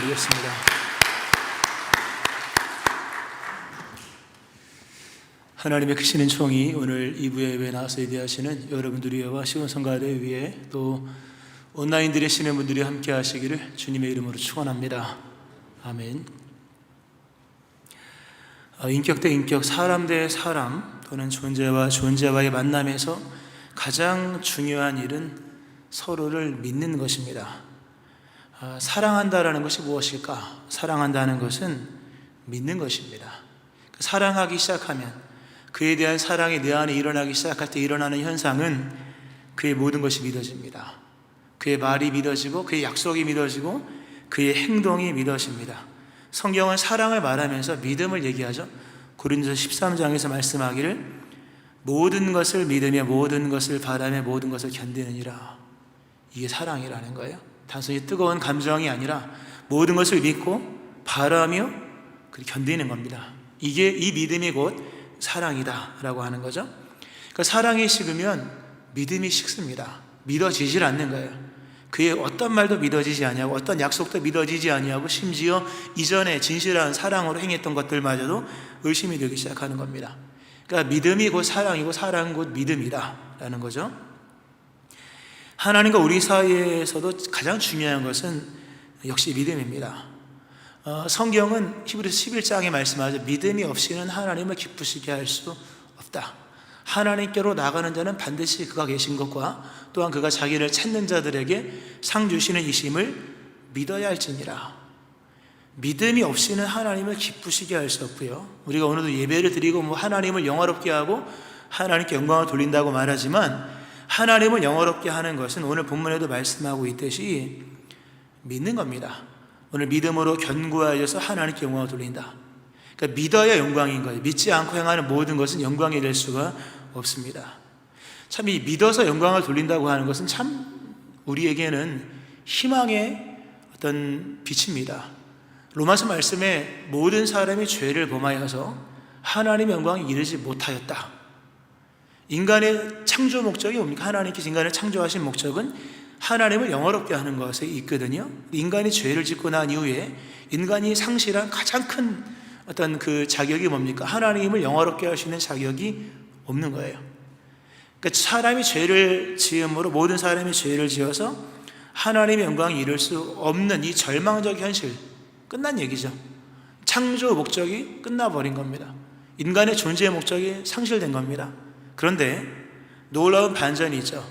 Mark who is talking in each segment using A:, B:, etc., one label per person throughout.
A: 기도드리겠습니다. 하나님의 크신 은총이 오늘 2부 예배에 나와서 예배하시는 여러분들의 예와 시온성가대 위에 또 온라인 들으시는 분들이 함께 하시기를 주님의 이름으로 축원합니다. 아멘. 인격 대 인격, 사람 대 사람 또는 존재와 존재와의 만남에서 가장 중요한 일은 서로를 믿는 것입니다. 사랑한다라는 것이 무엇일까? 사랑한다는 것은 믿는 것입니다. 사랑하기 시작하면 그에 대한 사랑이 내 안에 일어나기 시작할 때 일어나는 현상은 그의 모든 것이 믿어집니다. 그의 말이 믿어지고 그의 약속이 믿어지고 그의 행동이 믿어집니다. 성경은 사랑을 말하면서 믿음을 얘기하죠. 고린도서 13장에서 말씀하기를 모든 것을 믿으며 모든 것을 바라며 모든 것을 견디느니라. 이게 사랑이라는 거예요. 단순히 뜨거운 감정이 아니라 모든 것을 믿고 바라며 견디는 겁니다. 이게 이 믿음이 곧 사랑이다 라고 하는 거죠. 그러니까 사랑이 식으면 믿음이 식습니다. 믿어지질 않는 거예요. 그의 어떤 말도 믿어지지 아니하고 어떤 약속도 믿어지지 아니하고 심지어 이전에 진실한 사랑으로 행했던 것들마저도 의심이 되기 시작하는 겁니다. 그러니까 믿음이 곧 사랑이고 사랑은 곧 믿음이다 라는 거죠. 하나님과 우리 사이에서도 가장 중요한 것은 역시 믿음입니다. 성경은 히브리서 11장에 말씀하죠. 믿음이 없이는 하나님을 기쁘시게 할 수 없다. 하나님께로 나가는 자는 반드시 그가 계신 것과 또한 그가 자기를 찾는 자들에게 상 주시는 이심을 믿어야 할지니라. 믿음이 없이는 하나님을 기쁘시게 할 수 없고요. 우리가 오늘도 예배를 드리고 하나님을 영화롭게 하고 하나님께 영광을 돌린다고 말하지만 하나님을 영화롭게 하는 것은 오늘 본문에도 말씀하고 있듯이 믿는 겁니다. 오늘 믿음으로 견고하여서 하나님께 영광을 돌린다. 그러니까 믿어야 영광인 거예요. 믿지 않고 행하는 모든 것은 영광이 될 수가 없습니다. 참 이 믿어서 영광을 돌린다고 하는 것은 참 우리에게는 희망의 어떤 빛입니다. 로마서 말씀에 모든 사람이 죄를 범하여서 하나님의 영광에 이르지 못하였다. 인간의 창조 목적이 뭡니까? 하나님께서 인간을 창조하신 목적은 하나님을 영화롭게 하는 것에 있거든요. 인간이 죄를 짓고 난 이후에 인간이 상실한 가장 큰 어떤 그 자격이 뭡니까? 하나님을 영화롭게 할 수 있는 자격이 없는 거예요. 그러니까 사람이 죄를 지음으로 모든 사람이 죄를 지어서 하나님의 영광에 이를 수 없는 이 절망적 현실, 끝난 얘기죠. 창조 목적이 끝나버린 겁니다. 인간의 존재의 목적이 상실된 겁니다. 그런데 놀라운 반전이 있죠.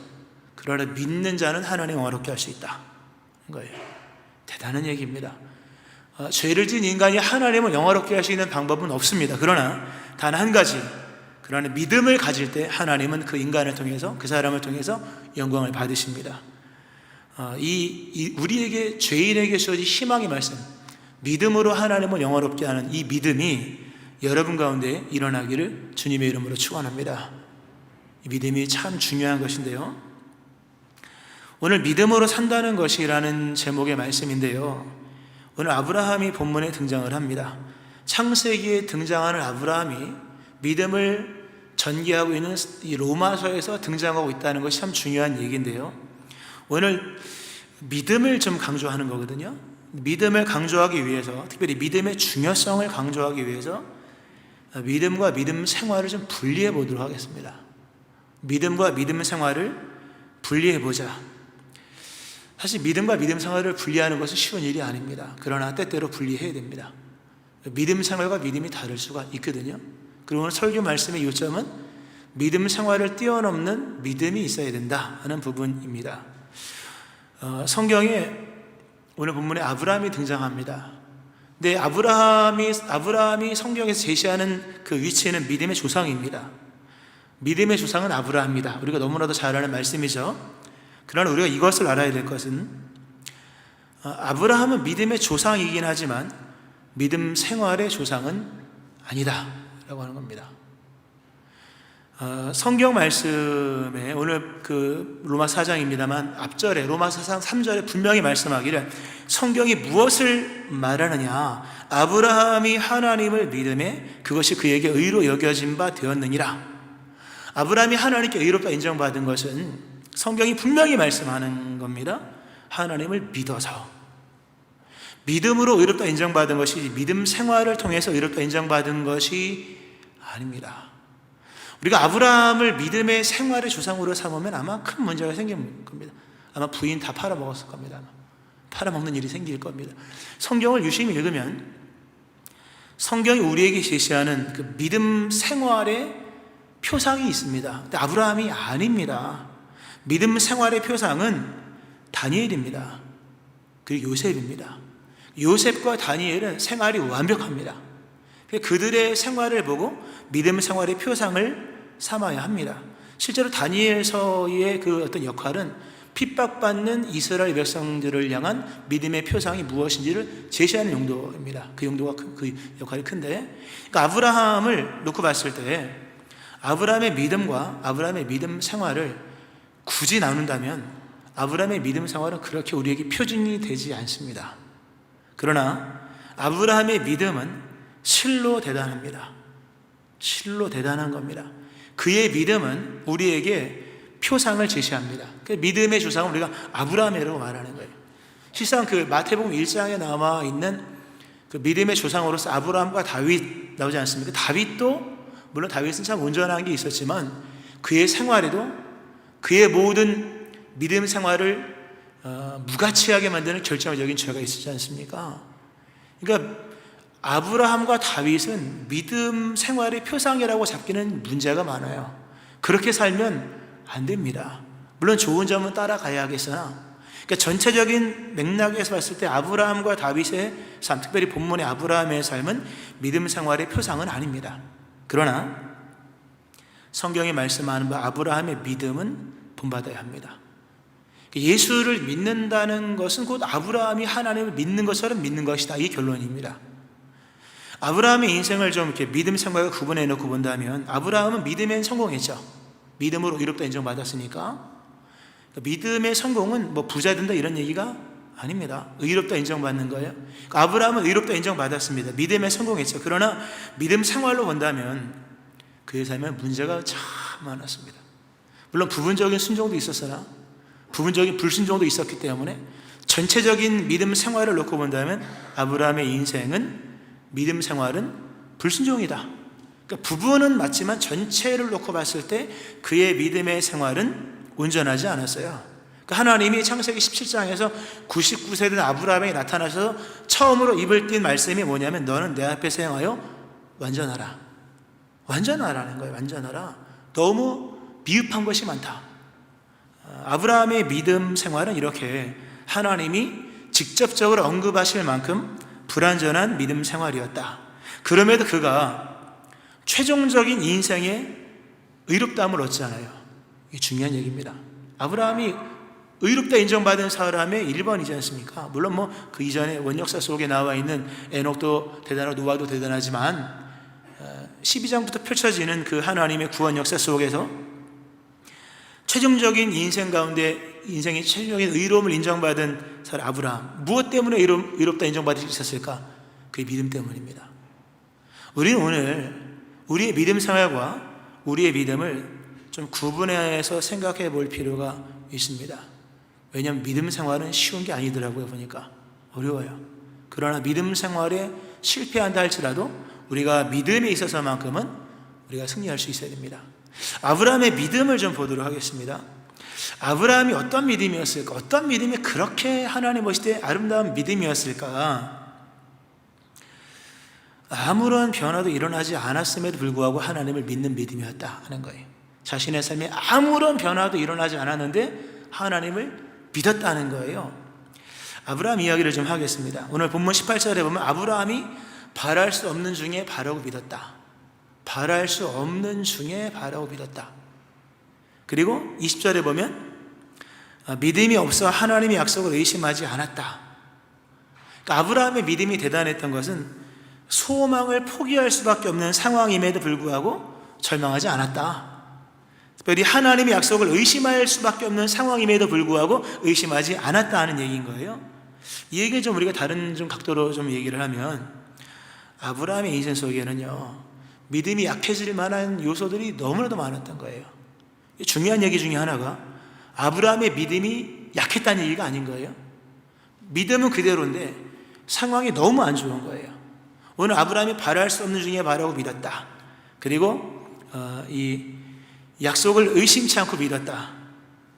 A: 그러나 믿는 자는 하나님을 영화롭게 할 수 있다 거예요. 대단한 얘기입니다. 죄를 지은 인간이 하나님을 영화롭게 할 수 있는 방법은 없습니다. 그러나 단 한 가지, 그러나 믿음을 가질 때 하나님은 그 인간을 통해서 그 사람을 통해서 영광을 받으십니다. 우리에게 죄인에게 주어진 희망의 말씀, 믿음으로 하나님을 영화롭게 하는 이 믿음이 여러분 가운데 일어나기를 주님의 이름으로 축원합니다. 이 믿음이 참 중요한 것인데요. 오늘 믿음으로 산다는 것이라는 제목의 말씀인데요. 오늘 아브라함이 본문에 등장을 합니다. 창세기에 등장하는 아브라함이 믿음을 전개하고 있는 이 로마서에서 등장하고 있다는 것이 참 중요한 얘기인데요. 오늘 믿음을 좀 강조하는 거거든요. 믿음을 강조하기 위해서, 특별히 믿음의 중요성을 강조하기 위해서 믿음과 믿음 생활을 좀 분리해 보도록 하겠습니다. 믿음과 믿음 생활을 분리해 보자. 사실 믿음과 믿음 생활을 분리하는 것은 쉬운 일이 아닙니다. 그러나 때때로 분리해야 됩니다. 믿음 생활과 믿음이 다를 수가 있거든요. 그리고 오늘 설교 말씀의 요점은 믿음 생활을 뛰어넘는 믿음이 있어야 된다 하는 부분입니다. 성경에 오늘 본문에 아브라함이 등장합니다. 근데 아브라함이 성경에서 제시하는 그 위치는 믿음의 조상입니다. 믿음의 조상은 아브라함입니다. 우리가 너무나도 잘 아는 말씀이죠. 그러나 우리가 이것을 알아야 될 것은 아브라함은 믿음의 조상이긴 하지만 믿음 생활의 조상은 아니다 라고 하는 겁니다. 성경 말씀에 오늘 그 로마 4장입니다만 앞절에 로마 4장 3절에 분명히 말씀하기를 성경이 무엇을 말하느냐, 아브라함이 하나님을 믿음에 그것이 그에게 의로 여겨진 바 되었느니라. 아브라함이 하나님께 의롭다 인정받은 것은 성경이 분명히 말씀하는 겁니다. 하나님을 믿어서. 믿음으로 의롭다 인정받은 것이 믿음 생활을 통해서 의롭다 인정받은 것이 아닙니다. 우리가 아브라함을 믿음의 생활의 조상으로 삼으면 아마 큰 문제가 생길 겁니다. 아마 부인 다 팔아먹었을 겁니다. 팔아먹는 일이 생길 겁니다. 성경을 유심히 읽으면 성경이 우리에게 제시하는 그 믿음 생활의 표상이 있습니다. 근데 아브라함이 아닙니다. 믿음 생활의 표상은 다니엘입니다. 그리고 요셉입니다. 요셉과 다니엘은 생활이 완벽합니다. 그들의 생활을 보고 믿음 생활의 표상을 삼아야 합니다. 실제로 다니엘서의 그 어떤 역할은 핍박받는 이스라엘 백성들을 향한 믿음의 표상이 무엇인지를 제시하는 용도입니다. 그 용도가 그 역할이 큰데, 그러니까 아브라함을 놓고 봤을 때 아브라함의 믿음과 아브라함의 믿음 생활을 굳이 나눈다면 아브라함의 믿음 생활은 그렇게 우리에게 표준이 되지 않습니다. 그러나 아브라함의 믿음은 실로 대단합니다. 실로 대단한 겁니다. 그의 믿음은 우리에게 표상을 제시합니다. 그 믿음의 조상은 우리가 아브라함이라고 말하는 거예요. 실상 그 마태복음 1장에 나와 있는 그 믿음의 조상으로서 아브라함과 다윗 나오지 않습니까? 다윗도 물론 다윗은 참 온전한 게 있었지만 그의 생활에도 그의 모든 믿음 생활을 무가치하게 만드는 결정적인 죄가 있었지 않습니까? 그러니까 아브라함과 다윗은 믿음 생활의 표상이라고 잡기는 문제가 많아요. 그렇게 살면 안 됩니다. 물론 좋은 점은 따라가야 하겠으나, 그러니까 전체적인 맥락에서 봤을 때 아브라함과 다윗의 삶, 특별히 본문의 아브라함의 삶은 믿음 생활의 표상은 아닙니다. 그러나 성경이 말씀하는 바 아브라함의 믿음은 본받아야 합니다. 예수를 믿는다는 것은 곧 아브라함이 하나님을 믿는 것처럼 믿는 것이다, 이 결론입니다. 아브라함의 인생을 좀 이렇게 믿음 생활과 구분해 놓고 본다면 아브라함은 믿음엔 성공했죠. 믿음으로 의롭다 인정받았으니까. 믿음의 성공은 뭐 부자 된다 이런 얘기가 아닙니다. 의롭다 인정받는 거예요. 아브라함은 의롭다 인정받았습니다. 믿음에 성공했죠. 그러나 믿음 생활로 본다면 그의 삶에 문제가 참 많았습니다. 물론 부분적인 순종도 있었으나 부분적인 불순종도 있었기 때문에 전체적인 믿음 생활을 놓고 본다면 아브라함의 인생은 믿음 생활은 불순종이다. 그러니까 부분은 맞지만 전체를 놓고 봤을 때 그의 믿음의 생활은 온전하지 않았어요. 그러니까 하나님이 창세기 17장에서 99세 된 아브라함에게 나타나셔서 처음으로 입을 띈 말씀이 뭐냐면 너는 내 앞에서 행하여 완전하라. 완전하라는 거예요. 완전하라. 너무 미흡한 것이 많다. 아브라함의 믿음 생활은 이렇게 하나님이 직접적으로 언급하실 만큼 불완전한 믿음 생활이었다. 그럼에도 그가 최종적인 인생의 의롭다함을 얻잖아요. 이게 중요한 얘기입니다. 아브라함이 의롭다 인정받은 사람의 1번이지 않습니까? 물론 뭐 그 이전에 원역사 속에 나와 있는 에녹도 대단하고 노아도 대단하지만 12장부터 펼쳐지는 그 하나님의 구원 역사 속에서 최종적인 인생 가운데 인생의 최종적인 의로움을 인정받은 사람 아브라함, 무엇 때문에 의롭다 인정받을 수 있었을까? 그의 믿음 때문입니다. 우리는 오늘 우리의 믿음 생활과 우리의 믿음을 좀 구분해서 생각해 볼 필요가 있습니다. 왜냐하면 믿음 생활은 쉬운 게 아니더라고요. 보니까 어려워요. 그러나 믿음 생활에 실패한다 할지라도 우리가 믿음에 있어서만큼은 우리가 승리할 수 있어야 됩니다. 아브라함의 믿음을 좀 보도록 하겠습니다. 아브라함이 어떤 믿음이었을까? 어떤 믿음이 그렇게 하나님 보실 때 아름다운 믿음이었을까? 아무런 변화도 일어나지 않았음에도 불구하고 하나님을 믿는 믿음이었다 하는 거예요. 자신의 삶에 아무런 변화도 일어나지 않았는데 하나님을 믿었다는 거예요. 아브라함 이야기를 좀 하겠습니다. 오늘 본문 18절에 보면 아브라함이 바랄 수 없는 중에 바라고 믿었다. 바랄 수 없는 중에 바라고 믿었다. 그리고 20절에 보면 믿음이 없어 하나님의 약속을 의심하지 않았다. 그러니까 아브라함의 믿음이 대단했던 것은 소망을 포기할 수밖에 없는 상황임에도 불구하고 절망하지 않았다. 특별히 하나님의 약속을 의심할 수밖에 없는 상황임에도 불구하고 의심하지 않았다는 얘기인 거예요. 이 얘기를 좀 우리가 다른 좀 각도로 좀 얘기를 하면 아브라함의 인생 속에는요 믿음이 약해질 만한 요소들이 너무나도 많았던 거예요. 중요한 얘기 중에 하나가 아브라함의 믿음이 약했다는 얘기가 아닌 거예요. 믿음은 그대로인데 상황이 너무 안 좋은 거예요. 오늘 아브라함이 바랄 수 없는 중에 바라고 믿었다. 그리고 이 약속을 의심치 않고 믿었다.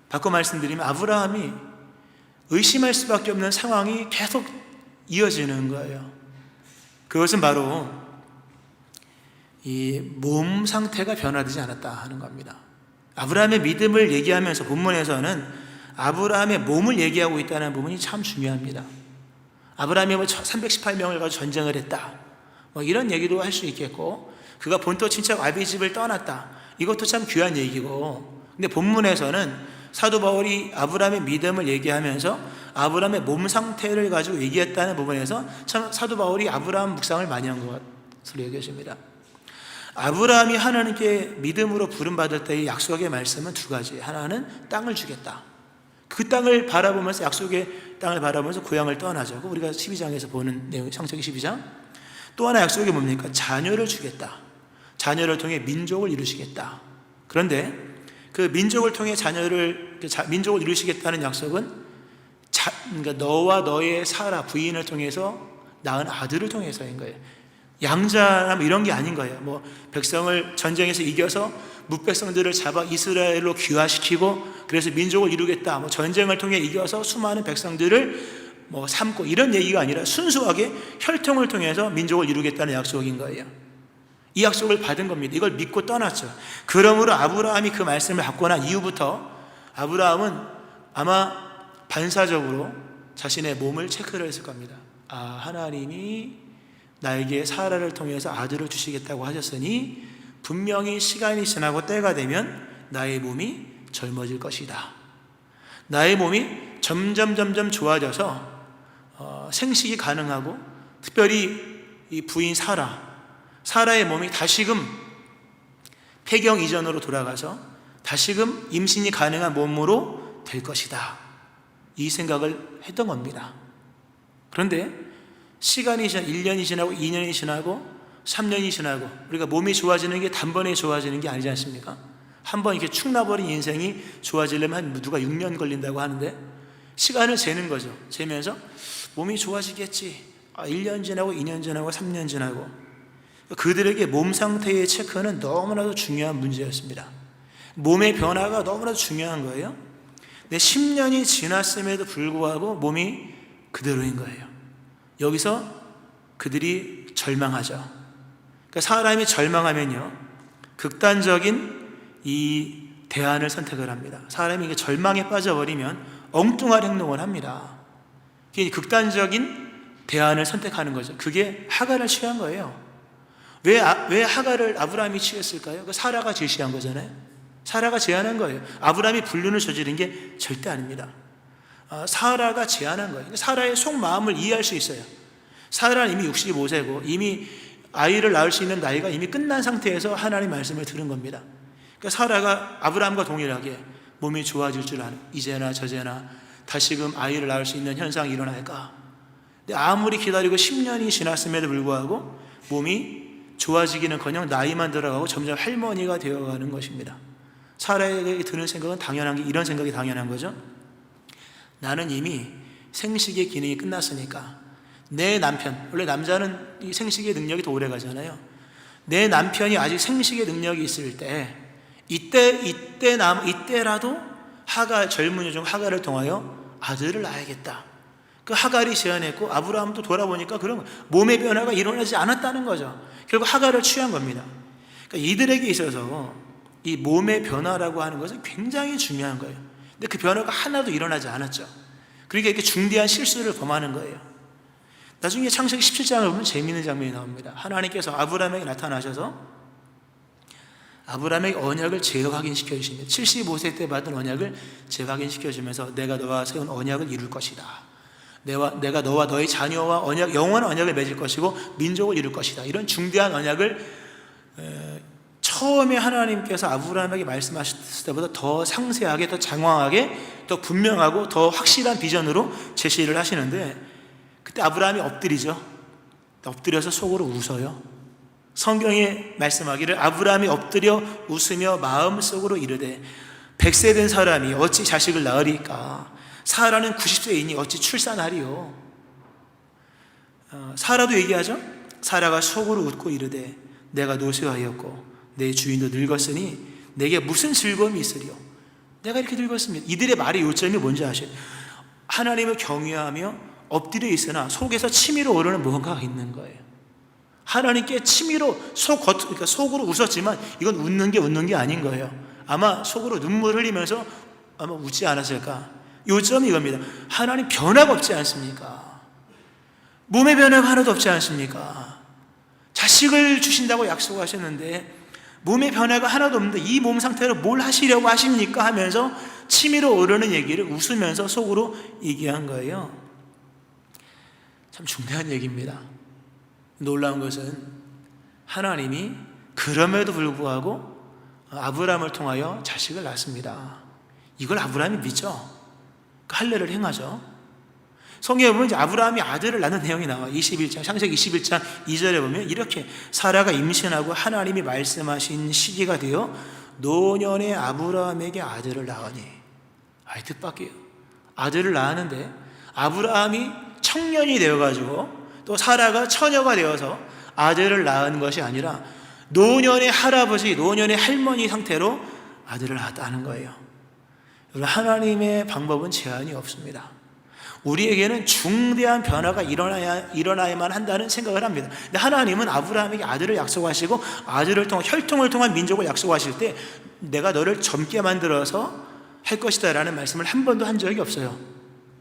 A: 바꿔 말씀드리면 아브라함이 의심할 수밖에 없는 상황이 계속 이어지는 거예요. 그것은 바로 이 몸 상태가 변화되지 않았다 하는 겁니다. 아브라함의 믿음을 얘기하면서 본문에서는 아브라함의 몸을 얘기하고 있다는 부분이 참 중요합니다. 아브라함이 318명을 가지고 전쟁을 했다, 이런 얘기도 할 수 있겠고, 그가 본토 친척 아비집을 떠났다, 이것도 참 귀한 얘기고, 근데 본문에서는 사도 바울이 아브라함의 믿음을 얘기하면서 아브라함의 몸 상태를 가지고 얘기했다는 부분에서 참 사도 바울이 아브라함 묵상을 많이 한 것으로 여겨집니다. 아브라함이 하나님께 믿음으로 부름받을 때의 약속의 말씀은 두 가지. 하나는 땅을 주겠다. 그 땅을 바라보면서, 약속의 땅을 바라보면서 고향을 떠나자고 우리가 12장에서 보는 내용, 창세기 12장. 또 하나 약속이 뭡니까? 자녀를 주겠다. 자녀를 통해 민족을 이루시겠다. 그런데 그 민족을 통해 민족을 이루시겠다는 약속은 그러니까 너와 너의 사라 부인을 통해서 낳은 아들을 통해서인 거예요. 양자라면 이런 게 아닌 거예요. 백성을 전쟁에서 이겨서 뭇백성들을 잡아 이스라엘로 귀화시키고 그래서 민족을 이루겠다, 전쟁을 통해 이겨서 수많은 백성들을 삼고, 이런 얘기가 아니라 순수하게 혈통을 통해서 민족을 이루겠다는 약속인 거예요. 이 약속을 받은 겁니다. 이걸 믿고 떠났죠. 그러므로 아브라함이 그 말씀을 받고 난 이후부터 아브라함은 아마 반사적으로 자신의 몸을 체크를 했을 겁니다. 하나님이 나에게 사라를 통해서 아들을 주시겠다고 하셨으니 분명히 시간이 지나고 때가 되면 나의 몸이 젊어질 것이다. 나의 몸이 점점 좋아져서 생식이 가능하고, 특별히 이 부인 사라의 몸이 다시금 폐경 이전으로 돌아가서 다시금 임신이 가능한 몸으로 될 것이다. 이 생각을 했던 겁니다. 그런데 시간이 1년이 지나고 2년이 지나고 3년이 지나고, 우리가 몸이 좋아지는 게 단번에 좋아지는 게 아니지 않습니까? 한번 이렇게 축 나버린 인생이 좋아지려면 누가 6년 걸린다고 하는데, 시간을 재는 거죠. 재면서 몸이 좋아지겠지. 1년 지나고 2년 지나고 3년 지나고. 그들에게 몸 상태의 체크는 너무나도 중요한 문제였습니다. 몸의 변화가 너무나도 중요한 거예요. 근데 10년이 지났음에도 불구하고 몸이 그대로인 거예요. 여기서 그들이 절망하죠. 그러니까 사람이 절망하면요, 극단적인 이 대안을 선택을 합니다. 사람이 절망에 빠져버리면 엉뚱한 행동을 합니다. 극단적인 대안을 선택하는 거죠. 그게 하갈을 취한 거예요. 왜 하갈을 아브라함이 취했을까요? 그 사라가 제시한 거잖아요. 사라가 제안한 거예요. 아브라함이 불륜을 저지른 게 절대 아닙니다. 사라가 제안한 거예요. 사라의 속마음을 이해할 수 있어요. 사라는 이미 65세고 이미 아이를 낳을 수 있는 나이가 이미 끝난 상태에서 하나님의 말씀을 들은 겁니다. 그러니까 사라가 아브라함과 동일하게 몸이 좋아질 줄 아는, 이제나 저제나 다시금 아이를 낳을 수 있는 현상이 일어날까. 근데 아무리 기다리고 10년이 지났음에도 불구하고 몸이 좋아지기는커녕 나이만 들어가고 점점 할머니가 되어가는 것입니다. 사라에게 드는 생각은 당연한 게, 이런 생각이 당연한 거죠. 나는 이미 생식의 기능이 끝났으니까 내 남편, 원래 남자는 이 생식의 능력이 더 오래 가잖아요. 내 남편이 아직 생식의 능력이 있을 때, 이때라도 젊은 여종 하갈을 통하여 아들을 낳아야겠다. 그 하갈이 제안했고, 아브라함도 돌아보니까 그런 몸의 변화가 일어나지 않았다는 거죠. 결국 하갈을 취한 겁니다. 그러니까 이들에게 있어서 이 몸의 변화라고 하는 것은 굉장히 중요한 거예요. 근데 그 변화가 하나도 일어나지 않았죠. 그러니까 이렇게 중대한 실수를 범하는 거예요. 나중에 창세기 17장을 보면 재미있는 장면이 나옵니다. 하나님께서 아브라함에게 나타나셔서 아브라함에게 언약을 재확인시켜 주십니다. 75세 때 받은 언약을 재확인시켜 주면서 내가 너와 세운 언약을 이룰 것이다. 내가 너와 너의 자녀와 영원한 언약을 맺을 것이고 민족을 이룰 것이다. 이런 중대한 언약을 처음에 하나님께서 아브라함에게 말씀하셨을 때보다 더 상세하게, 더 장황하게, 더 분명하고 더 확실한 비전으로 제시를 하시는데, 그때 아브라함이 엎드리죠. 엎드려서 속으로 웃어요. 성경에 말씀하기를 아브라함이 엎드려 웃으며 마음속으로 이르되 100세 된 사람이 어찌 자식을 낳으리까? 사라는 90세이니 어찌 출산하리요? 사라도 얘기하죠. 사라가 속으로 웃고 이르되 내가 노쇠하였고 내 주인도 늙었으니 내게 무슨 즐거움이 있으리요. 내가 이렇게 늙었습니다. 이들의 말의 요점이 뭔지 아셔요? 하나님을 경외하며 엎드려 있으나 속에서 치밀어 오르는 무언가가 있는 거예요. 하나님께 치밀어 그러니까 속으로 웃었지만 이건 웃는 게 아닌 거예요. 아마 속으로 눈물 흘리면서 아마 웃지 않았을까. 요점이 이겁니다. 하나님 변화가 없지 않습니까? 몸의 변화가 하나도 없지 않습니까? 자식을 주신다고 약속하셨는데 몸의 변화가 하나도 없는데 이 몸 상태로 뭘 하시려고 하십니까? 하면서 치밀어 오르는 얘기를 웃으면서 속으로 얘기한 거예요. 참 중대한 얘기입니다. 놀라운 것은 하나님이 그럼에도 불구하고 아브라함을 통하여 자식을 낳습니다. 이걸 아브라함이 믿죠. 할례를 행하죠. 성경에 보면 이제 아브라함이 아들을 낳는 내용이 나와요. 21장, 창세기 21장 2절에 보면 이렇게 사라가 임신하고 하나님이 말씀하신 시기가 되어 노년의 아브라함에게 아들을 낳으니. 아이, 뜻밖이에요. 아들을 낳았는데 아브라함이 청년이 되어가지고 또 사라가 처녀가 되어서 아들을 낳은 것이 아니라 노년의 할아버지, 노년의 할머니 상태로 아들을 낳았다는 거예요. 하나님의 방법은 제한이 없습니다. 우리에게는 중대한 변화가 일어나야만 한다는 생각을 합니다. 근데 하나님은 아브라함에게 아들을 약속하시고 아들을 통한 혈통을 통한 민족을 약속하실 때 내가 너를 젊게 만들어서 할 것이다 라는 말씀을 한 번도 한 적이 없어요.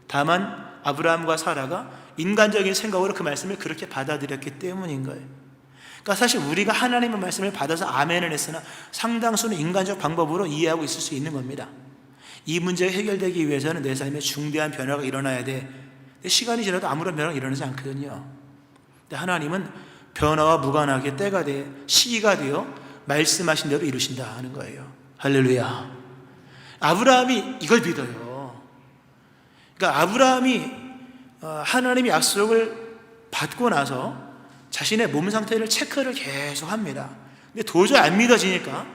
A: 다만 아브라함과 사라가 인간적인 생각으로 그 말씀을 그렇게 받아들였기 때문인 거예요. 그러니까 사실 우리가 하나님의 말씀을 받아서 아멘을 했으나 상당수는 인간적 방법으로 이해하고 있을 수 있는 겁니다. 이 문제가 해결되기 위해서는 내 삶에 중대한 변화가 일어나야 돼. 근데 시간이 지나도 아무런 변화가 일어나지 않거든요. 근데 하나님은 변화와 무관하게 때가 돼 시기가 되어 말씀하신 대로 이루신다 하는 거예요. 할렐루야. 아브라함이 이걸 믿어요. 그러니까 아브라함이 하나님의 약속을 받고 나서 자신의 몸 상태를 체크를 계속 합니다. 근데 도저히 안 믿어지니까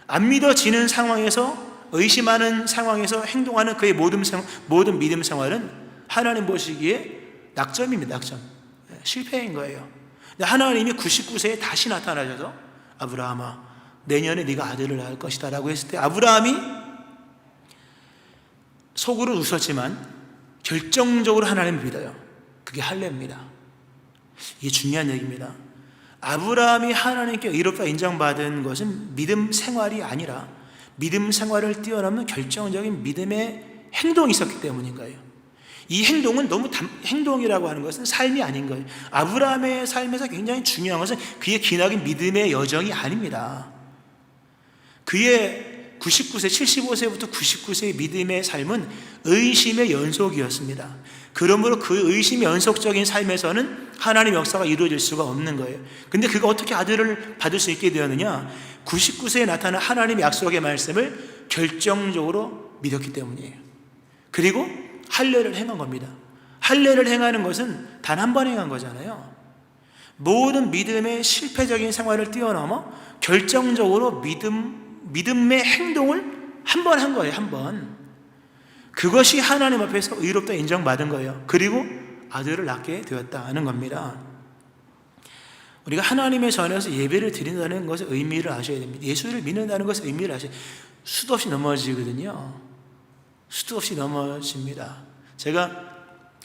A: 안 믿어지는 상황에서 의심하는 상황에서 행동하는 그의 모든 믿음 생활은 하나님 보시기에 낙점입니다. 낙점. 실패인 거예요. 근데 하나님이 99세에 다시 나타나셔서 아브라함아 내년에 네가 아들을 낳을 것이다 라고 했을 때 아브라함이 속으로 웃었지만 결정적으로 하나님을 믿어요. 그게 할례입니다. 이게 중요한 얘기입니다. 아브라함이 하나님께 의롭다 인정받은 것은 믿음 생활이 아니라 믿음 생활을 뛰어넘는 결정적인 믿음의 행동이 있었기 때문인 거예요. 이 행동은 너무 행동이라고 하는 것은 삶이 아닌 거예요. 아브라함의 삶에서 굉장히 중요한 것은 그의 기나긴 믿음의 여정이 아닙니다. 그의 99세, 75세부터 99세의 믿음의 삶은 의심의 연속이었습니다. 그러므로 그 의심의 연속적인 삶에서는 하나님의 역사가 이루어질 수가 없는 거예요. 근데 그가 어떻게 아들을 받을 수 있게 되었느냐? 99세에 나타난 하나님의 약속의 말씀을 결정적으로 믿었기 때문이에요. 그리고 할례를 행한 겁니다. 할례를 행하는 것은 단 한 번 행한 거잖아요. 모든 믿음의 실패적인 생활을 뛰어넘어 결정적으로 믿음의 행동을 한 번 한 거예요. 한 번. 그것이 하나님 앞에서 의롭다 인정받은 거예요. 그리고 아들을 낳게 되었다는 겁니다. 우리가 하나님의 전에서 예배를 드린다는 것의 의미를 아셔야 됩니다. 예수를 믿는다는 것의 의미를 아셔야 돼요. 수도 없이 넘어지거든요. 수도 없이 넘어집니다. 제가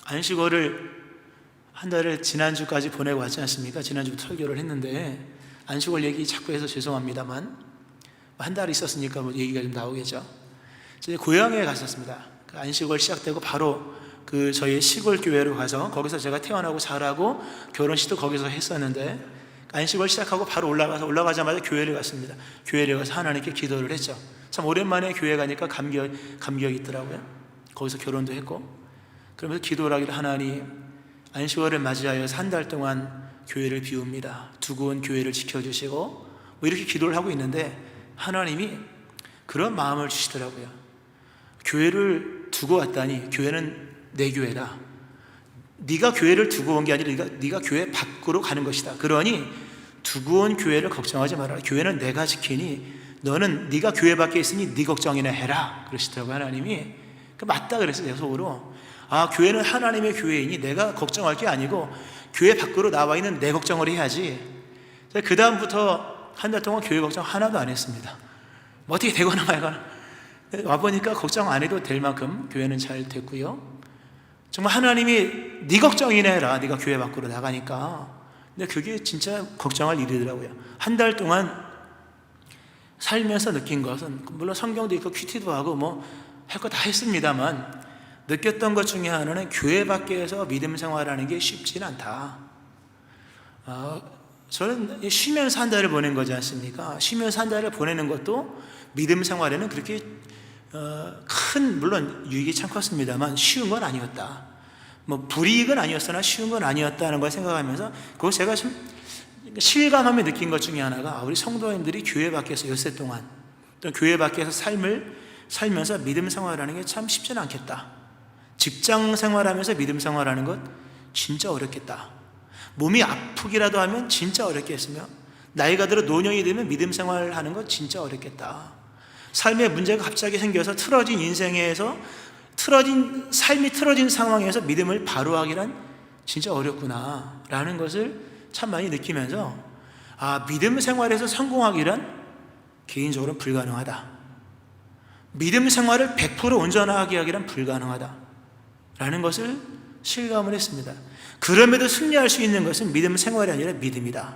A: 안식월을 한 달을 지난주까지 보내고 왔지 않습니까? 지난주부터 설교를 했는데 안식월 얘기 자꾸 해서 죄송합니다만 한 달 있었으니까 뭐 얘기가 좀 나오겠죠. 저희 고향에 갔었습니다. 그 안식월 시작되고 바로 그 저희 시골 교회로 가서 거기서 제가 태어나고 자라고 결혼식도 거기서 했었는데 안식월 시작하고 바로 올라가자마자 교회를 갔습니다. 교회를 가서 하나님께 기도를 했죠. 참 오랜만에 교회 가니까 감격이 있더라고요. 거기서 결혼도 했고 그러면서 기도를 하기를 하나님 안식월을 맞이하여서 한 달 동안 교회를 비웁니다. 두고 온 교회를 지켜주시고 뭐 이렇게 기도를 하고 있는데 하나님이 그런 마음을 주시더라고요. 교회를 두고 왔다니 교회는 내 교회다. 네가 교회를 두고 온 게 아니라 네가 교회 밖으로 가는 것이다. 그러니 두고 온 교회를 걱정하지 말아라. 교회는 내가 지키니 너는 네가 교회 밖에 있으니 네 걱정이나 해라. 그러시더라고요. 하나님이 맞다 그랬어요. 내 속으로. 교회는 하나님의 교회이니 내가 걱정할 게 아니고 교회 밖으로 나와 있는 내 걱정을 해야지. 그 다음부터 한 달 동안 교회 걱정 하나도 안 했습니다. 뭐 어떻게 되거나 말거나. 와보니까 걱정 안 해도 될 만큼 교회는 잘 됐고요. 정말 하나님이 네 걱정이네라, 네가 교회 밖으로 나가니까. 근데 그게 진짜 걱정할 일이더라고요. 한 달 동안 살면서 느낀 것은, 물론 성경도 있고 큐티도 하고 뭐 할 거 다 했습니다만, 느꼈던 것 중에 하나는 교회 밖에서 믿음 생활하는 게 쉽지는 않다. 저는 쉬면서 한 달을 보낸 거지 않습니까? 쉬면서 한 달을 보내는 것도 믿음 생활에는 그렇게 물론 유익이 참 컸습니다만 쉬운 건 아니었다. 뭐 불이익은 아니었으나 쉬운 건 아니었다는 걸 생각하면서, 그거 제가 좀 실감하며 느낀 것 중에 하나가, 우리 성도님들이 교회 밖에서 엿새 동안 또 교회 밖에서 삶을 살면서 믿음 생활하는 게 참 쉽지는 않겠다. 직장 생활하면서 믿음 생활하는 것 진짜 어렵겠다. 몸이 아프기라도 하면 진짜 어렵겠으며, 나이가 들어 노년이 되면 믿음 생활하는 것 진짜 어렵겠다. 삶에 문제가 갑자기 생겨서 틀어진 인생에서 삶이 틀어진 상황에서 믿음을 바로 하기란 진짜 어렵구나 라는 것을 참 많이 느끼면서, 믿음 생활에서 성공하기란 개인적으로 불가능하다. 믿음 생활을 100% 온전하게 하기란 불가능하다 라는 것을 실감을 했습니다. 그럼에도 승리할 수 있는 것은 믿음 생활이 아니라 믿음이다.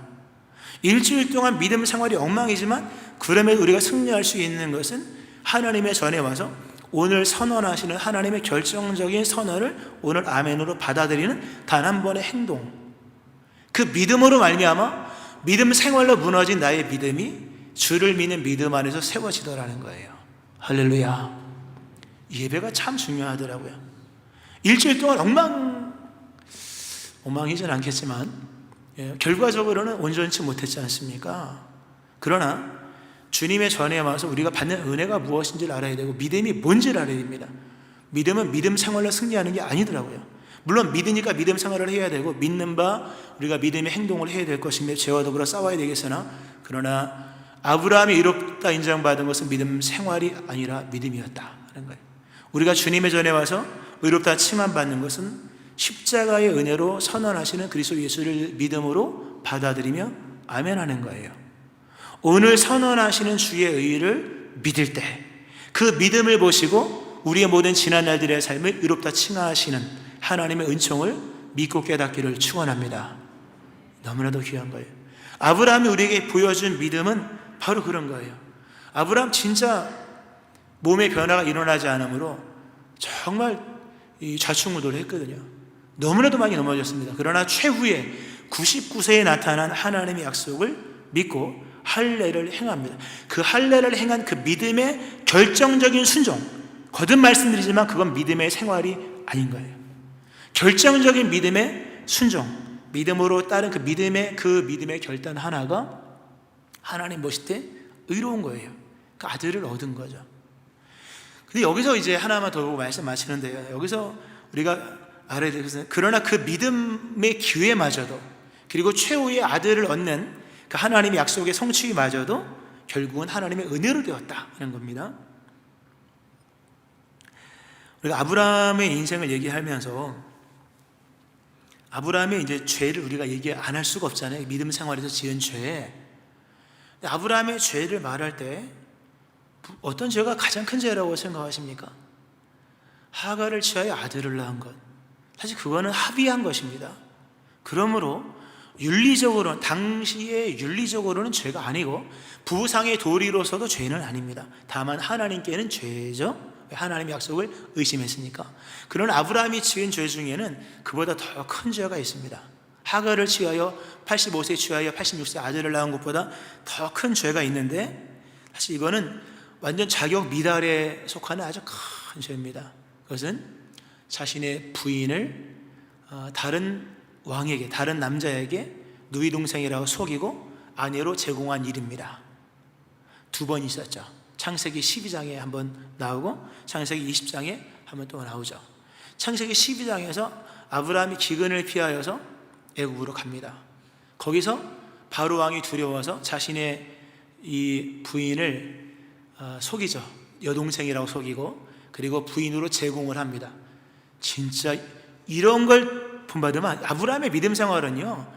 A: 일주일 동안 믿음 생활이 엉망이지만 그럼에도 우리가 승리할 수 있는 것은 하나님의 전에 와서 오늘 선언하시는 하나님의 결정적인 선언을 오늘 아멘으로 받아들이는 단 한 번의 행동, 그 믿음으로 말미암아 믿음 생활로 무너진 나의 믿음이 주를 믿는 믿음 안에서 세워지더라는 거예요. 할렐루야. 예배가 참 중요하더라고요. 일주일 동안 엉망이진 않겠지만 결과적으로는 온전치 못했지 않습니까? 그러나 주님의 전에 와서 우리가 받는 은혜가 무엇인지를 알아야 되고 믿음이 뭔지를 알아야 됩니다. 믿음은 믿음 생활로 승리하는 게 아니더라고요. 물론 믿으니까 믿음 생활을 해야 되고, 믿는 바 우리가 믿음의 행동을 해야 될 것이며 죄와 더불어 싸워야 되겠으나, 그러나 아브라함이 의롭다 인정받은 것은 믿음 생활이 아니라 믿음이었다 하는 거예요. 우리가 주님의 전에 와서 의롭다 칭함받는 것은 십자가의 은혜로 선언하시는 그리스도 예수를 믿음으로 받아들이며 아멘하는 거예요. 오늘 선언하시는 주의 의를 믿을 때 그 믿음을 보시고 우리의 모든 지난 날들의 삶을 의롭다 칭하시는 하나님의 은총을 믿고 깨닫기를 축원합니다. 너무나도 귀한 거예요. 아브라함이 우리에게 보여준 믿음은 바로 그런 거예요. 아브라함 진짜 몸의 변화가 일어나지 않으므로 정말 좌충우돌을 했거든요. 너무나도 많이 넘어졌습니다. 그러나 최후에 99세에 나타난 하나님의 약속을 믿고 할례를 행합니다. 그 할례를 행한 그 믿음의 결정적인 순종, 거듭 말씀드리지만 그건 믿음의 생활이 아닌 거예요. 결정적인 믿음의 순종, 믿음으로 따른 그 믿음의 결단 하나가 하나님 보실 때 의로운 거예요. 그 아들을 얻은 거죠. 근데 여기서 이제 하나만 더 보고 말씀 마치는데요, 여기서 우리가 알아야 될 것은, 그러나 그 믿음의 기회마저도, 그리고 최후의 아들을 얻는 그 하나님의 약속의 성취마저도 결국은 하나님의 은혜로 되었다 하는 겁니다. 우리가 아브라함의 인생을 얘기하면서 아브라함의 이제 죄를 우리가 얘기 안 할 수가 없잖아요. 믿음 생활에서 지은 죄. 아브라함의 죄를 말할 때 어떤 죄가 가장 큰 죄라고 생각하십니까? 하갈을 취하여 아들을 낳은 것. 사실 그거는 합의한 것입니다. 그러므로 윤리적으로, 당시에 윤리적으로는 죄가 아니고 부상의 도리로서도 죄는 아닙니다. 다만 하나님께는 죄죠. 하나님의 약속을 의심했으니까. 그러나 아브라함이 지은 죄 중에는 그보다 더 큰 죄가 있습니다. 하갈을 취하여 85세 취하여 86세 아들을 낳은 것보다 더 큰 죄가 있는데, 사실 이거는 완전 자격 미달에 속하는 아주 큰 죄입니다. 그것은 자신의 부인을 다른 왕에게, 다른 남자에게 누이 동생이라고 속이고 아내로 제공한 일입니다. 2번 있었죠. 창세기 12장에 한번 나오고 창세기 20장에 한번 또 나오죠. 창세기 12장에서 아브라함이 기근을 피하여서 애굽으로 갑니다. 거기서 바로 왕이 두려워서 자신의 이 부인을 속이죠. 여동생이라고 속이고, 그리고 부인으로 제공을 합니다. 진짜 이런 걸 본받으면 아브라함의 믿음 생활은요,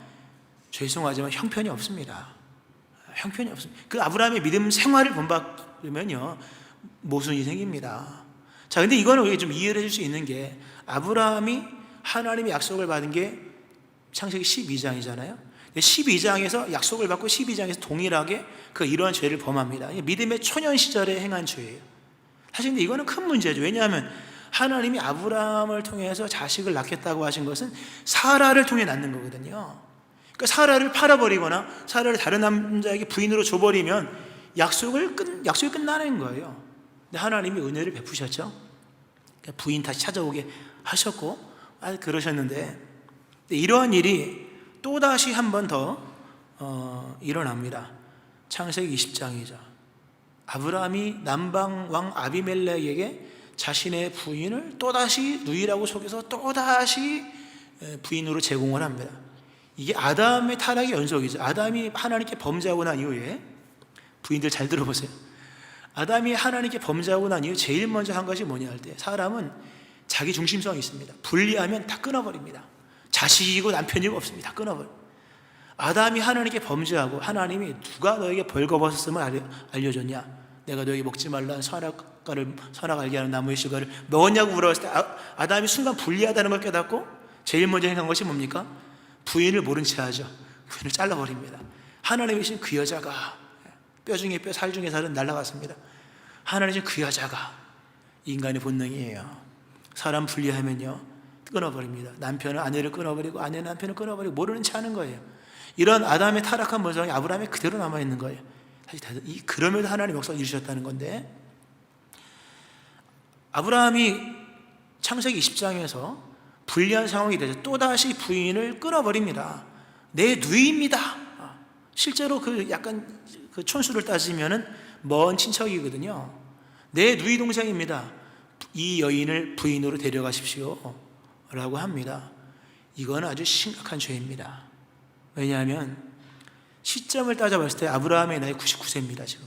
A: 죄송하지만 형편이 없습니다. 형편이 없습니다. 그 아브라함의 믿음 생활을 본받으면요, 모순이 생깁니다. 자, 근데 이거는 우리가 좀 이해를 해줄 수 있는 게, 아브라함이 하나님의 약속을 받은 게 창세기 12장이잖아요. 12장에서 약속을 받고 12장에서 동일하게 그 이러한 죄를 범합니다. 믿음의 초년 시절에 행한 죄예요. 사실 근데 이거는 큰 문제죠. 왜냐하면 하나님이 아브라함을 통해서 자식을 낳겠다고 하신 것은 사라를 통해 낳는 거거든요. 그러니까 사라를 팔아버리거나 사라를 다른 남자에게 부인으로 줘버리면 약속이 끝나는 거예요. 근데 하나님이 은혜를 베푸셨죠. 부인 다시 찾아오게 하셨고 그러셨는데, 이러한 일이 또다시 한 번 더 일어납니다. 창세기 20장이죠. 아브라함이 남방왕 아비멜렉에게 자신의 부인을 또다시 누이라고 속여서 또다시 부인으로 제공을 합니다. 이게 아담의 타락의 연속이죠. 아담이 하나님께 범죄하고 난 이후에, 부인들 잘 들어보세요. 아담이 하나님께 범죄하고 난 이후 제일 먼저 한 것이 뭐냐 할 때, 사람은 자기 중심성이 있습니다. 분리하면 다 끊어버립니다. 자식이고 남편이고 없습니다. 다 끊어버려요. 아담이 하나님께 범죄하고 하나님이 누가 너에게 벌거벗었음을 알려줬냐, 내가 너에게 먹지 말라는 선악 알게 하는 나무의 실과를 먹었냐고 물어봤을 때 아담이 순간 불리하다는 걸 깨닫고 제일 먼저 행한 것이 뭡니까? 부인을 모른 채 하죠. 부인을 잘라버립니다. 하나님이 주신 그 여자가, 뼈 중에 뼈, 살 중에 살은 날아갔습니다. 하나님이 주신 그 여자가 인간의 본능이에요. 사람 분리하면요, 끊어버립니다. 남편은 아내를 끊어버리고 아내는 남편을 끊어버리고 모르는 채 하는 거예요. 이런 아담의 타락한 모성이 아브라함에 그대로 남아있는 거예요. 사실 그럼에도 하나님 역사를 이루셨다는 건데, 아브라함이 창세기 20장에서 불리한 상황이 되죠. 또다시 부인을 끊어버립니다. 내 누이입니다. 실제로 약간 그 촌수를 따지면은 먼 친척이거든요. 내 누이 동생입니다. 이 여인을 부인으로 데려가십시오 라고 합니다. 이건 아주 심각한 죄입니다. 왜냐하면 시점을 따져봤을 때 아브라함의 나이 99세입니다. 지금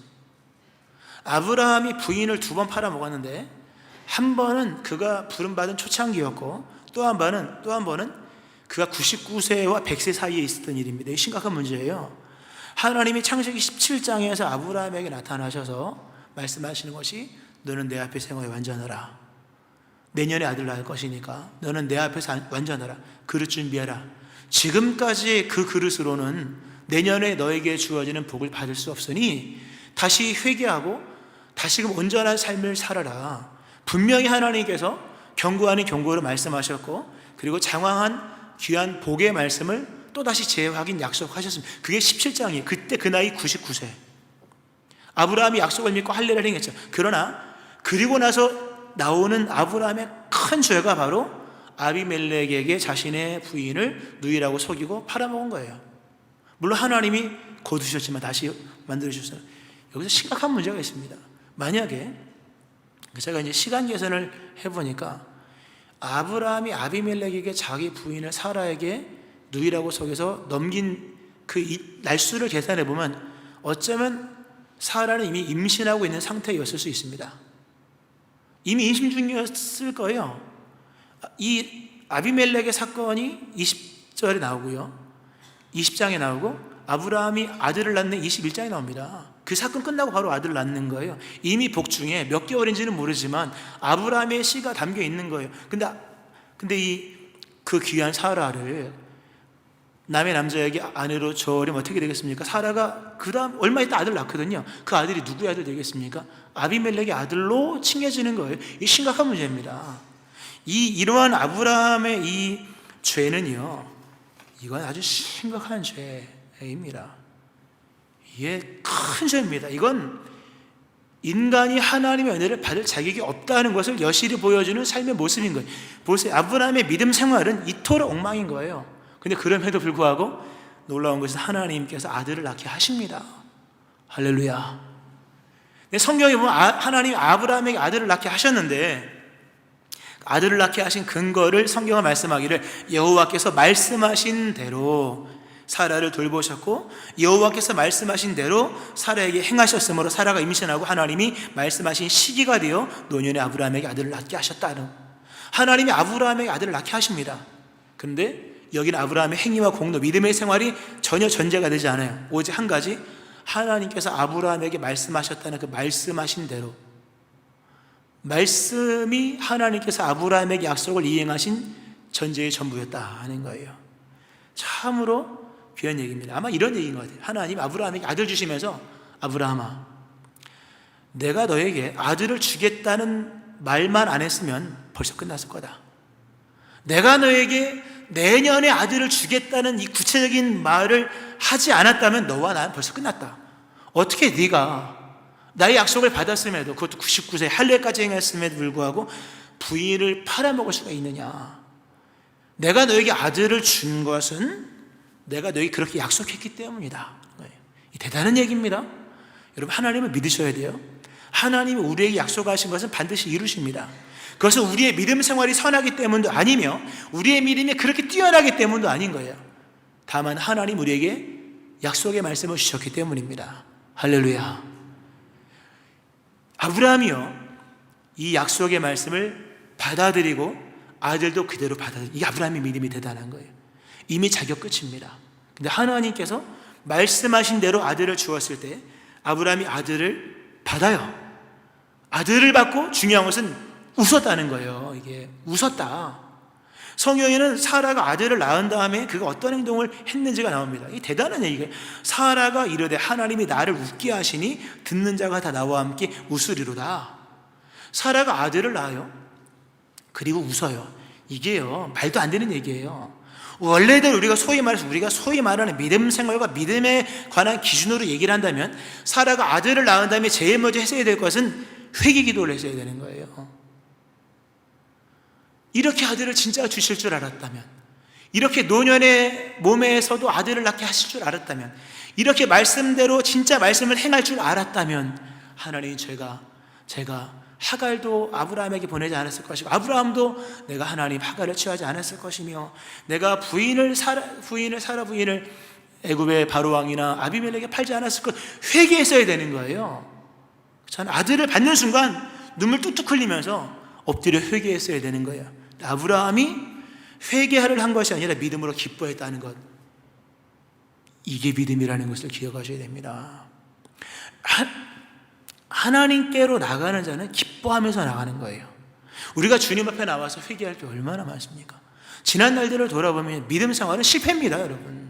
A: 아브라함이 부인을 2번 팔아먹었는데, 한 번은 그가 부름받은 초창기였고 또 한 번은 그가 99세와 100세 사이에 있었던 일입니다. 이게 심각한 문제예요. 하나님이 창세기 17장에서 아브라함에게 나타나셔서 말씀하시는 것이, 너는 내 앞에 생활에 완전하라. 내년에 아들 낳을 것이니까 너는 내 앞에서 완전하라. 그릇 준비하라. 지금까지 그 그릇으로는 내년에 너에게 주어지는 복을 받을 수 없으니 다시 회개하고 다시금 온전한 삶을 살아라. 분명히 하나님께서 경고 아닌 경고로 말씀하셨고, 그리고 장황한 귀한 복의 말씀을 또다시 재확인 약속하셨습니다. 그게 17장이에요. 그때 그 나이 99세. 아브라함이 약속을 믿고 할례를 행했죠. 그러나 그리고 나서 나오는 아브라함의 큰 죄가 바로 아비멜렉에게 자신의 부인을 누이라고 속이고 팔아먹은 거예요. 물론 하나님이 거두셨지만 다시 만들어주셨어요. 여기서 심각한 문제가 있습니다. 만약에 제가 이제 시간 계산을 해보니까 아브라함이 아비멜렉에게 자기 부인을 사라에게 누이라고 속여서 넘긴 그 날수를 계산해 보면 어쩌면 사라는 이미 임신하고 있는 상태였을 수 있습니다. 이미 임신 중이었을 거예요. 이 아비멜렉의 사건이 20절에 나오고요, 20장에 나오고, 아브라함이 아들을 낳는 21장에 나옵니다. 그 사건 끝나고 바로 아들을 낳는 거예요. 이미 복중에 몇 개월인지는 모르지만 아브라함의 씨가 담겨 있는 거예요. 근데 그 귀한 사라를 남의 남자에게 아내로 저리면 어떻게 되겠습니까? 사라가 그 다음 얼마 있다 아들 낳거든요. 그 아들이 누구의 아들 되겠습니까? 아비멜렉의 아들로 칭해지는 거예요. 이 심각한 문제입니다. 이러한 아브라함의 이 죄는요, 이건 아주 심각한 죄입니다. 이게 큰 죄입니다. 이건 인간이 하나님의 은혜를 받을 자격이 없다는 것을 여실히 보여주는 삶의 모습인 거예요. 보세요. 아브라함의 믿음 생활은 이토록 엉망인 거예요. 근데 그럼에도 불구하고 놀라운 것은 하나님께서 아들을 낳게 하십니다. 할렐루야. 성경에 보면 하나님이 아브라함에게 아들을 낳게 하셨는데, 아들을 낳게 하신 근거를 성경은 말씀하기를, 여호와께서 말씀하신 대로 사라를 돌보셨고 여호와께서 말씀하신 대로 사라에게 행하셨으므로 사라가 임신하고 하나님이 말씀하신 시기가 되어 노년의 아브라함에게 아들을 낳게 하셨다는, 하나님이 아브라함에게 아들을 낳게 하십니다. 그런데 여기는 아브라함의 행위와 공로, 믿음의 생활이 전혀 전제가 되지 않아요. 오직 한 가지, 하나님께서 아브라함에게 말씀하셨다는 그 말씀하신 대로, 말씀이 하나님께서 아브라함에게 약속을 이행하신 전제의 전부였다 하는 거예요. 참으로 귀한 얘기입니다. 아마 이런 얘기인 것 같아요. 하나님 아브라함에게 아들 주시면서, 아브라함아, 내가 너에게 아들을 주겠다는 말만 안 했으면 벌써 끝났을 거다. 내가 너에게 내년에 아들을 주겠다는 이 구체적인 말을 하지 않았다면 너와 나는 벌써 끝났다. 어떻게 네가 나의 약속을 받았음에도, 그것도 99세 할례까지 행했음에도 불구하고 부인을 팔아먹을 수가 있느냐. 내가 너에게 아들을 준 것은 내가 너에게 그렇게 약속했기 때문이다. 대단한 얘기입니다. 여러분, 하나님을 믿으셔야 돼요. 하나님이 우리에게 약속하신 것은 반드시 이루십니다. 그것은 우리의 믿음 생활이 선하기 때문도 아니며 우리의 믿음이 그렇게 뛰어나기 때문도 아닌 거예요. 다만 하나님 우리에게 약속의 말씀을 주셨기 때문입니다. 할렐루야. 아브라함이요, 이 약속의 말씀을 받아들이고 아들도 그대로 받아들이고, 이 아브라함의 믿음이 대단한 거예요. 이미 자격 끝입니다. 근데 하나님께서 말씀하신 대로 아들을 주었을 때 아브라함이 아들을 받아요. 아들을 받고 중요한 것은 웃었다는 거예요. 이게 웃었다. 성경에는 사라가 아들을 낳은 다음에 그가 어떤 행동을 했는지가 나옵니다. 이게 대단한 얘기예요. 사라가 이르되 하나님이 나를 웃게 하시니 듣는 자가 다 나와 함께 웃으리로다. 사라가 아들을 낳아요. 그리고 웃어요. 이게요, 말도 안 되는 얘기예요. 원래대로 우리가 소위 말하는 믿음 생활과 믿음에 관한 기준으로 얘기를 한다면, 사라가 아들을 낳은 다음에 제일 먼저 했어야 될 것은 회개 기도를 했어야 되는 거예요. 이렇게 아들을 진짜 주실 줄 알았다면, 이렇게 노년의 몸에서도 아들을 낳게 하실 줄 알았다면, 이렇게 말씀대로 진짜 말씀을 행할 줄 알았다면, 하나님, 제가 하갈도 아브라함에게 보내지 않았을 것이고, 아브라함도 내가 하나님 하갈을 취하지 않았을 것이며, 내가 사라 부인을 애굽의 바로왕이나 아비멜렉에게 팔지 않았을 것, 회개했어야 되는 거예요. 저는 아들을 받는 순간 눈물 뚝뚝 흘리면서 엎드려 회개했어야 되는 거예요. 아브라함이 회개를 한 것이 아니라 믿음으로 기뻐했다는 것, 이게 믿음이라는 것을 기억하셔야 됩니다. 하나님께로 나가는 자는 기뻐하면서 나가는 거예요. 우리가 주님 앞에 나와서 회개할 게 얼마나 많습니까? 지난 날들을 돌아보면 믿음 생활은 실패입니다, 여러분.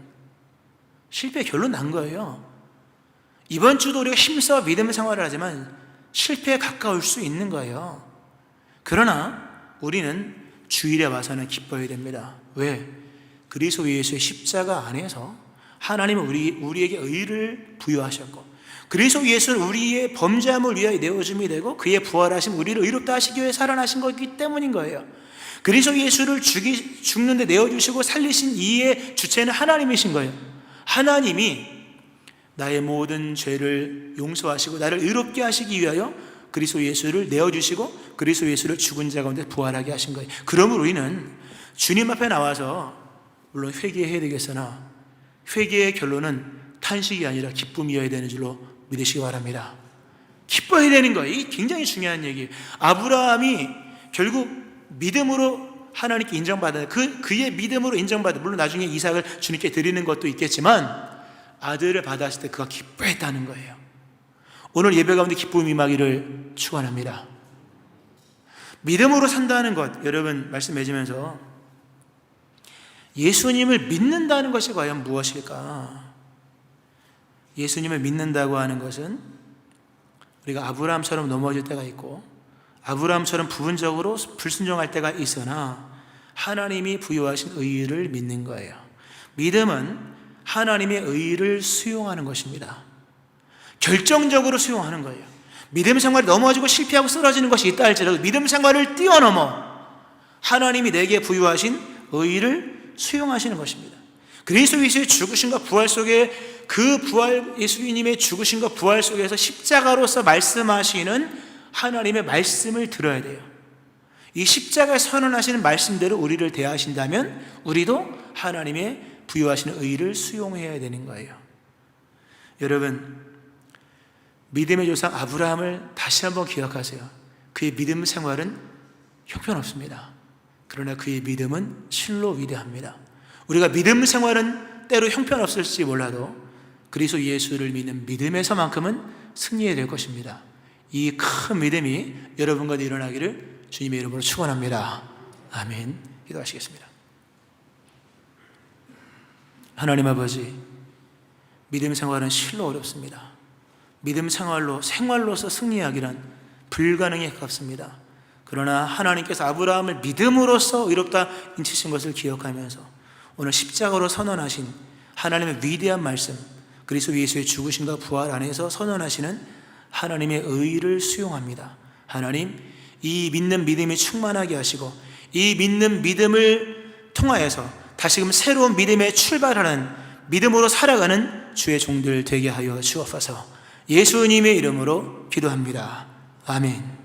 A: 실패 결론 난 거예요. 이번 주도 우리가 힘써 믿음 생활을 하지만 실패에 가까울 수 있는 거예요. 그러나 우리는 주일에 와서는 기뻐해야 됩니다. 왜? 그리스도 예수의 십자가 안에서 하나님은 우리에게 의를 부여하셨고, 그리스도 예수는 우리의 범죄함을 위하여 내어줌이 되고 그의 부활하심 우리를 의롭다 하시기 위해 살아나신 것이기 때문인 거예요. 그리스도 예수를 죽는데 내어주시고 살리신 이의 주체는 하나님이신 거예요. 하나님이 나의 모든 죄를 용서하시고 나를 의롭게 하시기 위하여 그리스도 예수를 내어주시고 그리스도 예수를 죽은 자 가운데 부활하게 하신 거예요. 그러므로 우리는 주님 앞에 나와서 물론 회개해야 되겠으나 회개의 결론은 탄식이 아니라 기쁨이어야 되는 줄로 믿으시기 바랍니다. 기뻐해야 되는 거예요. 이게 굉장히 중요한 얘기예요. 아브라함이 결국 믿음으로 하나님께 인정받아요. 그의 믿음으로 인정받아, 물론 나중에 이삭을 주님께 드리는 것도 있겠지만 아들을 받았을 때 그가 기뻐했다는 거예요. 오늘 예배 가운데 기쁨이 임하기를 축원합니다. 믿음으로 산다는 것, 여러분 말씀 맺으면서 예수님을 믿는다는 것이 과연 무엇일까? 예수님을 믿는다고 하는 것은 우리가 아브라함처럼 넘어질 때가 있고 아브라함처럼 부분적으로 불순종할 때가 있으나 하나님이 부여하신 의를 믿는 거예요. 믿음은 하나님의 의를 수용하는 것입니다. 결정적으로 수용하는 거예요. 믿음 생활이 넘어지고 실패하고 쓰러지는 것이 있다 할지라도 믿음 생활을 뛰어넘어 하나님이 내게 부여하신 의를 수용하시는 것입니다. 그리스도 예수의 죽으심과 부활 속에 예수님의 죽으심과 부활 속에서 십자가로서 말씀하시는 하나님의 말씀을 들어야 돼요. 이 십자가에 선언하시는 말씀대로 우리를 대하신다면 우리도 하나님의 부여하시는 의를 수용해야 되는 거예요. 여러분, 믿음의 조상 아브라함을 다시 한번 기억하세요. 그의 믿음 생활은 형편없습니다. 그러나 그의 믿음은 실로 위대합니다. 우리가 믿음 생활은 때로 형편없을지 몰라도 그리스도 예수를 믿는 믿음에서만큼은 승리해야 될 것입니다. 이 큰 믿음이 여러분과 일어나기를 주님의 이름으로 축원합니다. 아멘. 기도하시겠습니다. 하나님 아버지, 믿음 생활은 실로 어렵습니다. 믿음 생활로서 승리하기란 불가능에 가깝습니다. 그러나 하나님께서 아브라함을 믿음으로써 의롭다 인치신 것을 기억하면서 오늘 십자가로 선언하신 하나님의 위대한 말씀, 그리스도 예수의 죽으심과 부활 안에서 선언하시는 하나님의 의를 수용합니다. 하나님, 이 믿는 믿음이 충만하게 하시고 이 믿는 믿음을 통하여서 다시금 새로운 믿음에 출발하는 믿음으로 살아가는 주의 종들 되게 하여 주옵소서. 예수님의 이름으로 기도합니다. 아멘.